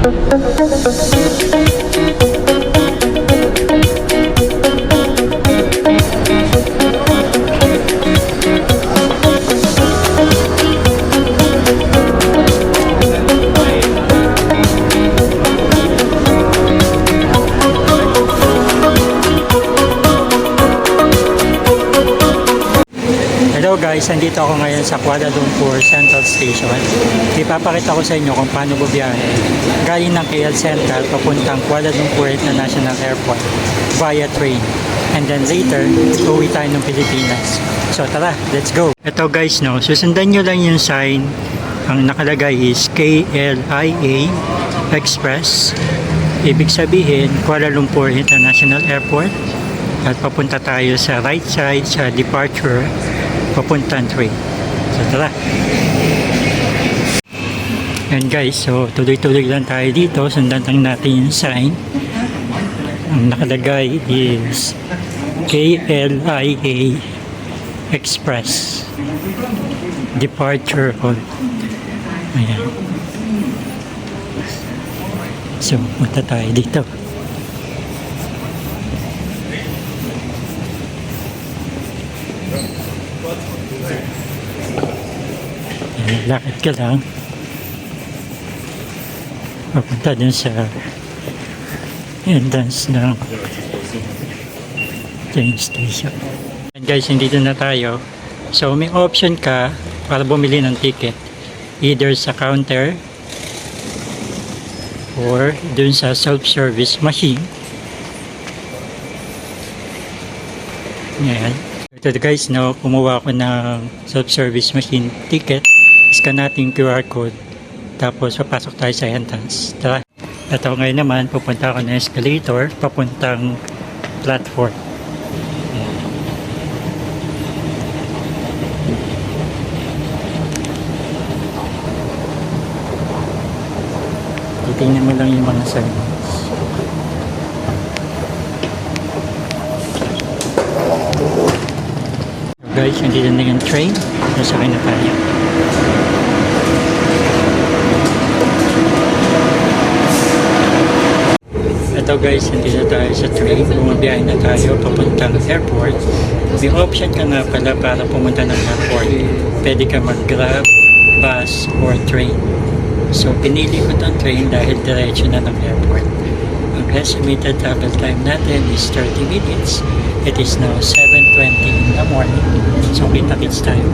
Hello guys, nandito ako ngayon sa Kuala Lumpur Central Station. Ipapakita ko sa inyo kung paano bubiyahe galing ng KL Central papuntang Kuala Lumpur International Airport via train. And then later, uwi tayo ng Pilipinas. So tara, let's go! Ito guys, no, susundan nyo lang yung sign. Ang nakalagay is KLIA Express. Ibig sabihin, Kuala Lumpur International Airport. At papunta tayo sa right side sa departure papuntang train. So tara. And guys, so tuloy-tuloy lang tayo dito. Sundan lang natin yung sign. Ang nakalagay is KLIA Express Departure Hall. Ayan. So punta tayo dito. Lakad ka lang papunta dun sa entrance ng train station. And guys, nandito na tayo. So may option ka para bumili ng ticket, either sa counter or dun sa self-service machine. Ayan. Ito guys, no, kumuha ako ng self-service machine ticket. Scan natin QR code, tapos papasok tayo sa entrance. Tara. Ito ngayon naman, pupunta ako ng escalator papuntang platform. Titingnan mo lang yung mga signs. So guys, hindi na yung train. Nasakay na tayo. Ito guys, hindi na tayo sa train. Bumabiyahe na tayo papuntang airport. May option ka nga pala para pumunta ng airport. Pwede ka mag-grab, bus, or train. So pinili ko itong train dahil diretso na ng airport. Ang estimated travel time natin is 30 minutes. It is now 7:20 in the morning. So kita-kits tayo.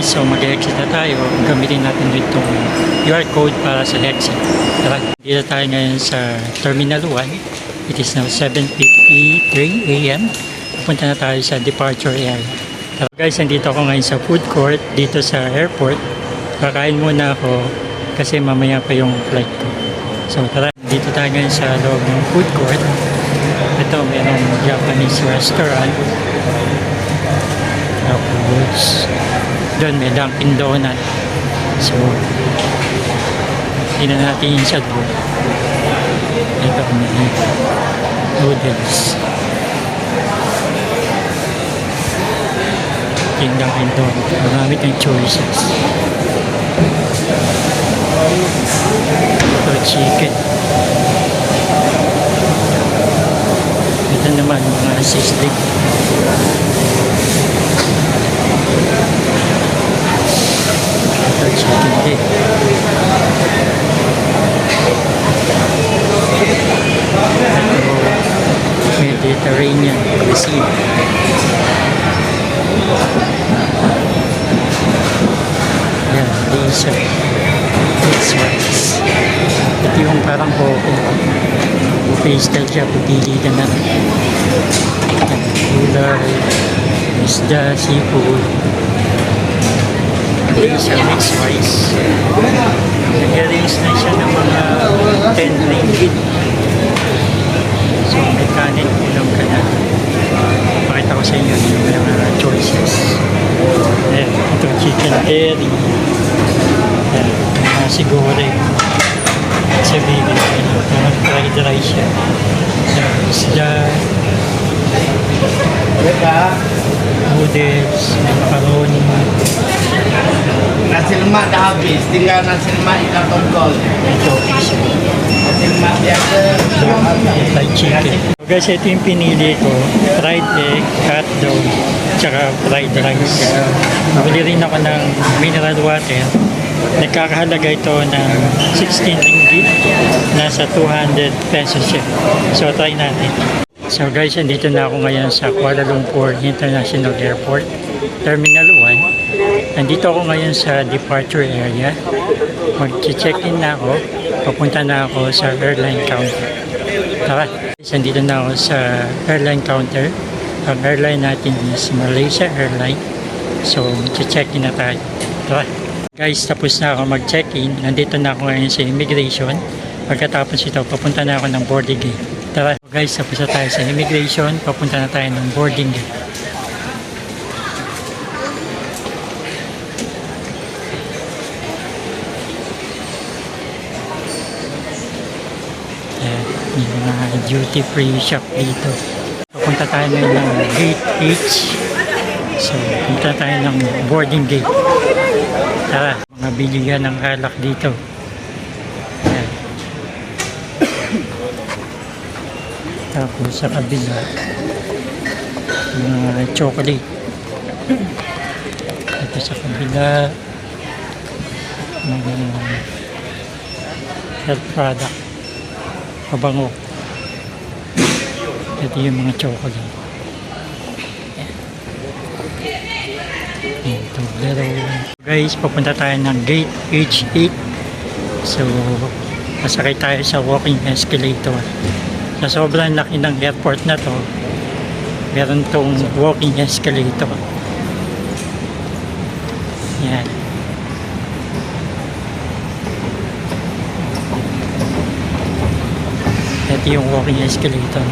So mag-exit na tayo, gamitin natin itong QR code para sa exit. Tara, dito tayo ngayon sa Terminal 1. It is now 7:53 AM. Punta na tayo sa departure area. Tara guys, nandito ako ngayon sa food court dito sa airport. Kakain muna ako kasi mamaya pa yung flight ko. So tara, dito tayo ngayon sa loob ng food court. Ito, mayroong Japanese restaurant. Tapos doon may Dunkin Donut. So tingnan natin yung sa doon. Ito may noodles. Yung Dunkin Donut. Marami tayong choices. Ito chicken. Ito naman mga sislig. Ito chicken egg. Ito Mediterranean cuisine. Yan, dessert. It's rice. Ito yung parang buffet style siya. Pupili ka na. Gulay, isda, seafood. Ito yung mixed rice. Nag-arrange na siya ng mga 10 ringgit. So, mechanic, ilang ka na. Pakita ko sa inyo yung mga choices. Ayan, ito chicken curry. Ayan, nasi goreng. Sa baby, parang fried rice siya. Isda, noodles, macaroni. Nasi lemak dah habis, tinggal nasi lemak ikan tongkol. Ito, fish. Nasi lemak biasa dah habis. Fried chicken. So guys, ito yung pinili ko. Fried egg, hot dog, tsaka fried rice. Bumili rin ako ng mineral water. Nagkakahalaga ito ng 16 ringgit. Nasa 200 pesos siya. So, try natin. So guys, andito na ako ngayon sa Kuala Lumpur International Airport, Terminal 1. Andito ako ngayon sa departure area. Mag-check-in na ako. Papunta na ako sa airline counter. Tara, andito na ako sa airline counter. Ang airline natin is Malaysia Airline. So, mag-check-in na tayo. Tara. Guys, tapos na ako mag-check-in. Nandito na ako ngayon sa immigration. Pagkatapos ito, papunta na ako ng boarding gate. Tara. Guys, tapos na tayo sa immigration. Papunta na tayo ng boarding gate. Ayan, may mga duty-free shop dito. Papunta tayo ngayon ng gate H. So, punta tayo ng boarding gate. Tara, mga bilihan ng alak dito. Ayan. Tapos sa kabila, mga chocolate. Ito sa kabila, mga health product. Pabango. Ito yung mga chocolate. Ito, guys, papunta tayo ng gate H8. So, masakay tayo sa walking escalator. Sa sobrang laki ng airport na to, meron tong walking escalator. Yan. Ito yung walking escalator.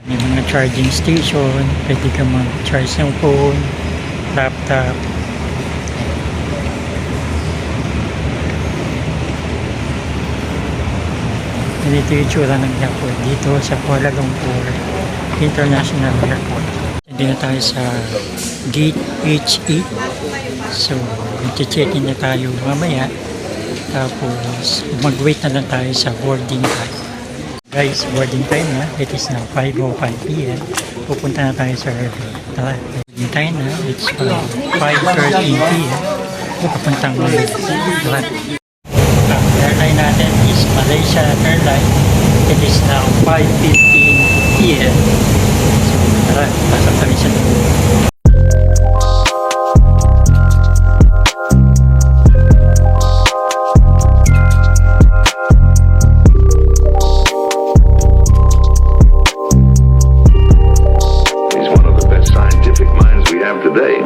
May mga charging station, pwede ka mag-charge ng phone, laptop. Ganito yung tsura ng airport dito sa Kuala Lumpur International Airport. Hindi na tayo sa gate H8. So, mag-check-in na tayo mamaya. Tapos, mag-wait na lang tayo sa boarding time. Guys, boarding time na. It is now 5:05 p.m. Pupunta na tayo sa airport. Tara, boarding time na. It's 5:13 p.m. Pupuntang Manila. Tara. Ang airline natin is Malaysia Airline. It is now 5:15 p.m. So, tara, pasok kami sa loob. He's one of the best scientific minds we have today.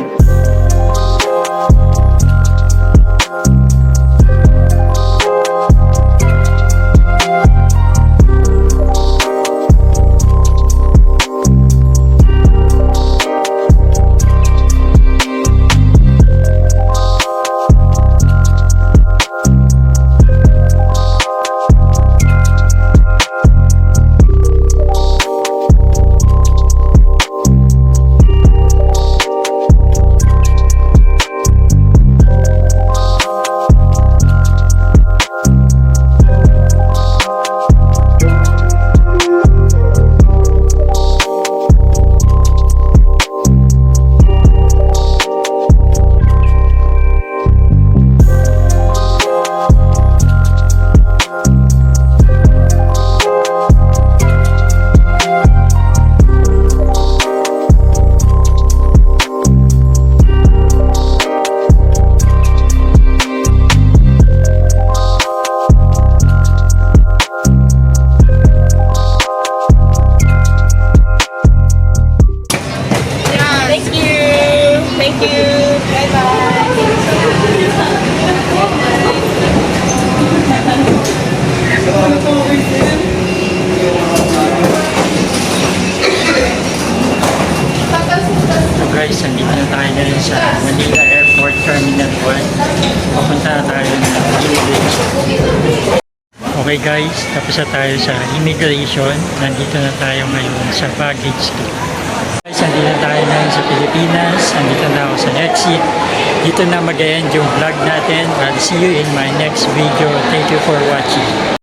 So guys, nandito na tayo ngayon sa Manila Airport Terminal 1. Papunta na tayo ng immigration. Okay guys, tapos na tayo sa immigration. Nandito na tayo ngayon sa baggage claim. Guys, nandito na tayo ngayon sa Pilipinas. Nandito na ako sa exit. Dito na mag-end yung vlog natin. I'll see you in my next video. Thank you for watching.